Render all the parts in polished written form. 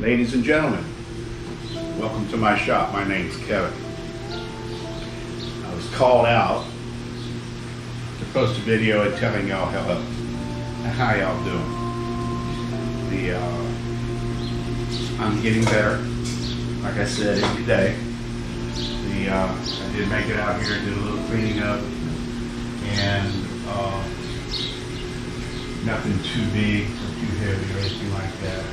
Ladies and gentlemen, welcome to my shop. My name's Kevin. I was called out to post a video and telling y'all how y'all doing. I'm getting better. Like I said, every day. I did make it out here, did a little cleaning up, and nothing too big or too heavy or anything like that.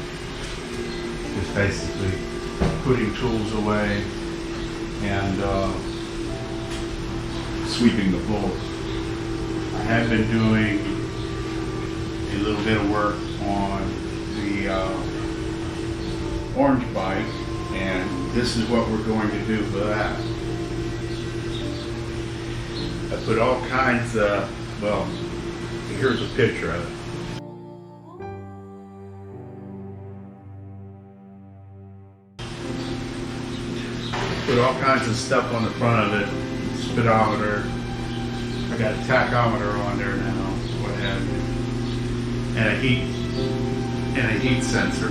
Just basically putting tools away and sweeping the floors. I have been doing a little bit of work on the orange bike, and this is what we're going to do for that. I put all kinds of, well, here's a picture of it. Put all kinds of stuff on the front of it, speedometer. I got a tachometer on there now, what have you, and a heat sensor.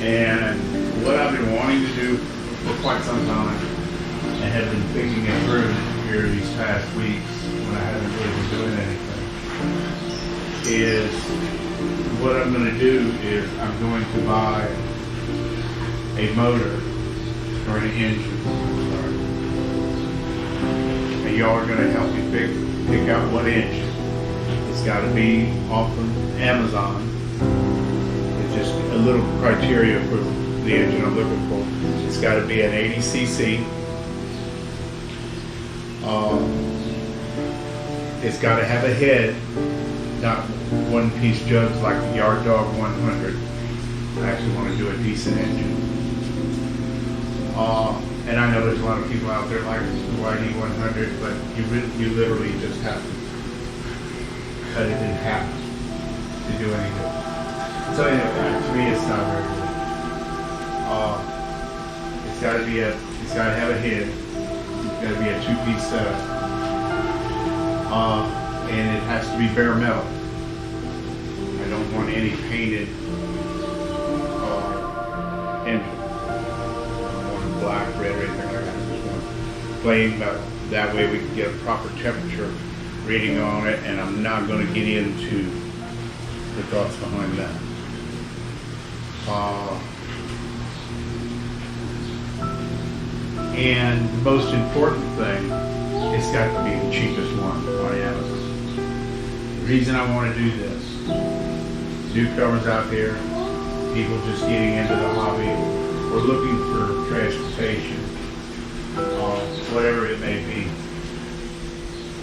And what I've been wanting to do for quite some time, and have been thinking it through here these past weeks when I haven't really been doing anything, is what I'm going to do is I'm going to buy a motor or an engine. And y'all are going to help me pick out what engine. It's got to be off of Amazon. It's just a little criteria for the engine I'm looking for. It's got to be an 80cc. It's got to have a head, not one-piece jugs like the Yard Dog 100. I actually want to do a decent engine. And I know there's a lot of people out there like the YD 100, but you literally just have to cut it in half to do anything. So anyway, to me, it's not very good. It's got to have a head. It's got to be a two-piece setup, and it has to be bare metal. I don't want any painted engine. Black, red, or anything like that. I just want plain, but that way we can get a proper temperature reading on it, and I'm not going to get into the thoughts behind that. And the most important thing, it's got to be the cheapest one on Amazon. The reason I want to do this, newcomers out there, people just getting into the hobby, or looking for transportation, whatever it may be.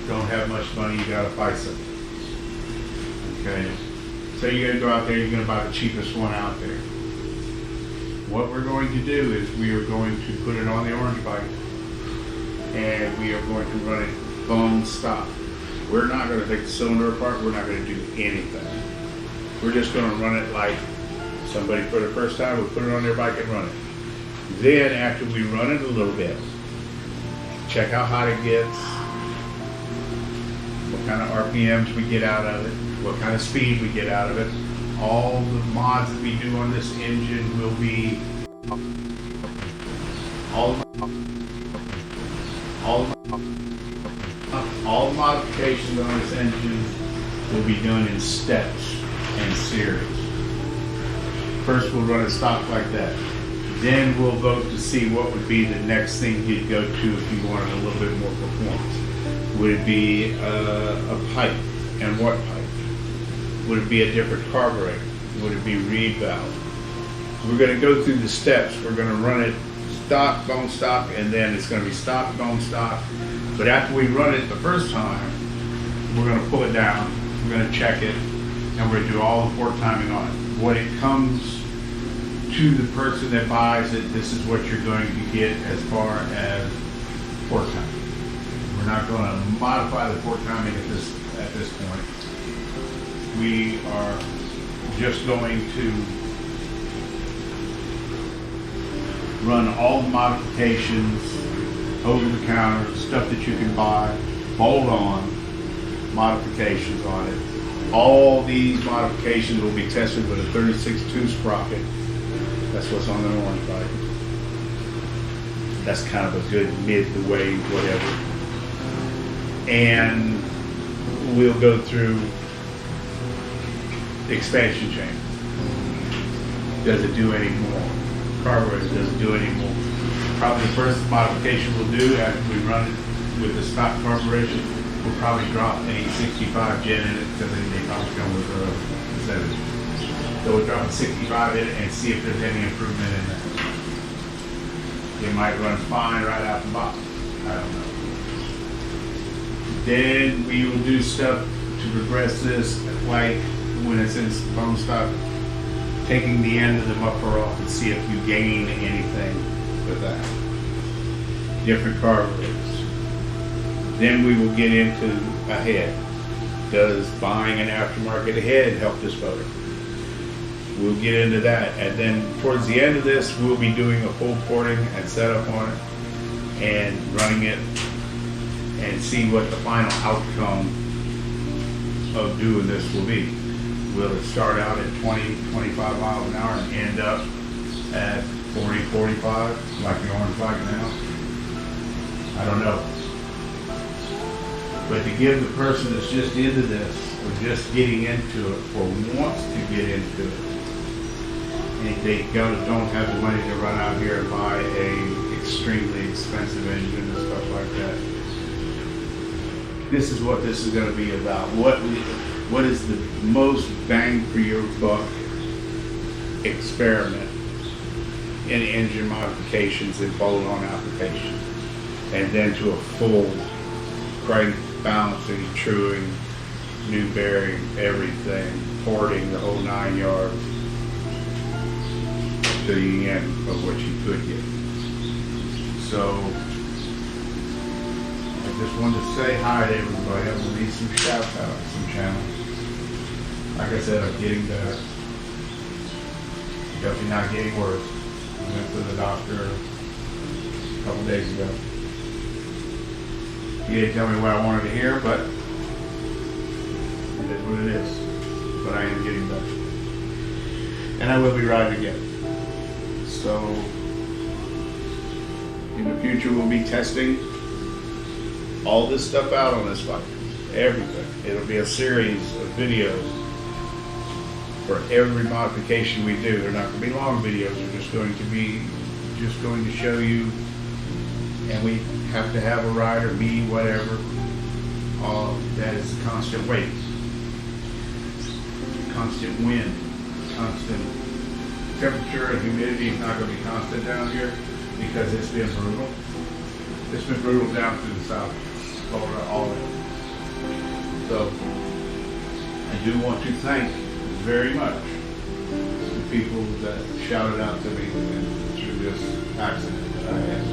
Don't have much money, you gotta buy something. Okay? So you're gonna go out there, you're gonna buy the cheapest one out there. What we're going to do is we are going to put it on the orange bike, and we are going to run it bone stock. We're not gonna take the cylinder apart, we're not gonna do anything. We're just gonna run it like somebody for the first time would put it on their bike and run it. Then after we run it a little bit, check how hot it gets, what kind of RPMs we get out of it, what kind of speed we get out of it. All the mods that we do on this engine will be, all modifications on this engine will be done in steps and series. First we'll run it stock like that. Then we'll vote to see what would be the next thing you'd go to if you wanted a little bit more performance. Would it be a pipe, and what pipe? Would it be a different carburetor? Would it be reed valve? We're going to go through the steps. We're going to run it stock, bone stock, and then it's going to be stock, bone stock. But after we run it the first time, we're going to pull it down, we're going to check it, and we're going to do all the port timing on it. When it comes to the person that buys it, this is what you're going to get as far as port timing. We're not going to modify the port timing at this point. We are just going to run all the modifications over the counter, stuff that you can buy, bolt on modifications on it, All these modifications will be tested with a 36-2 sprocket. That's what's on the orange bike. That's kind of a good mid-the-way, whatever. And we'll go through the expansion chamber. Does it do any more? Carburetor, does it do any more? Probably the first modification we'll do after we run it with the stock carburation, we'll probably drop a 65 gen in it, because they probably come with a 70. So we'll drop a 65 in it and see if there's any improvement in that. It might run fine right out the box. I don't know. Then we will do stuff to progress this, like when it's in bone stock, taking the end of the muffler off and see if you gain anything with that. Different carburetors. Then we will get into a head. Does buying an aftermarket head help this motor? We'll get into that, and then towards the end of this, we'll be doing a full porting and setup on it, and running it, and see what the final outcome of doing this will be. Will it start out at 20, 25 miles an hour and end up at 40, 45, like the orange bike now? I don't know. But to give the person that's just into this, or just getting into it, or wants to get into it, and they don't have the money to run out here and buy a extremely expensive engine and stuff like that, this is what this is going to be about. What is the most bang for your buck experiment in engine modifications and bolt-on applications, and then to a full crank balancing, truing, new bearing, everything, porting, the whole 9 yards to the end of what you could get. So I just wanted to say hi to everybody. I'm going to need some shout outs, some channels. Like I said, I'm getting better. Definitely not getting worse. I went to the doctor a couple days ago. He didn't tell me what I wanted to hear, but it is what it is. But I am getting better. And I will be riding again. So in the future, we'll be testing all this stuff out on this bike. Everything. It'll be a series of videos for every modification we do. They're not going to be long videos. They're just going to show you, and we have to have a rider, me, whatever. That is constant weight, constant wind, constant temperature, and humidity is not going to be constant down here because it's been brutal. It's been brutal down through the south, all of it. So I do want to thank very much the people that shouted out to me through this accident that I had.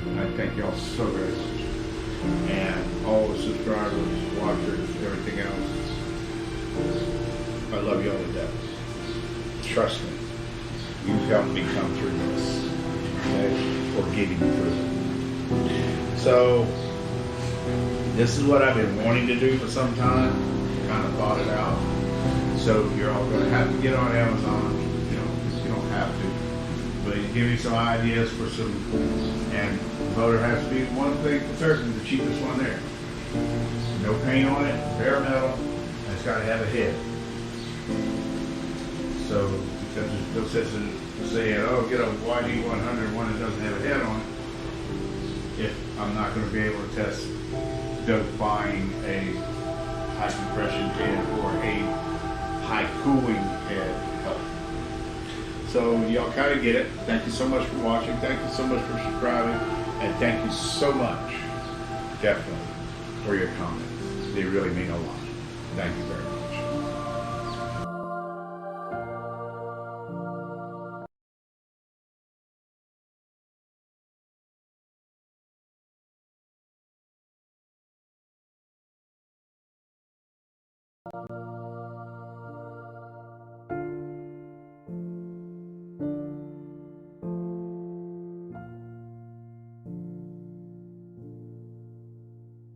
And I thank y'all so very much. And all the subscribers, watchers, everything else. I love y'all to death. Trust me, you've helped me come through this, okay? Or getting through it. So, this is what I've been wanting to do for some time. Kind of thought it out. So you're all going to have to get on Amazon. You don't have to, but give me some ideas for some. And the motor has to be one thing for certain, the cheapest one there. No paint on it, bare metal, and it's got to have a head. So, because there's no sense in saying, oh, get a YD100 one that doesn't have a head on it, if I'm not going to be able to test buying a high compression head or a high cooling head help. So, y'all kind of get it. Thank you so much for watching. Thank you so much for subscribing. And thank you so much, definitely, for your comments. They really mean a lot. Thank you very much.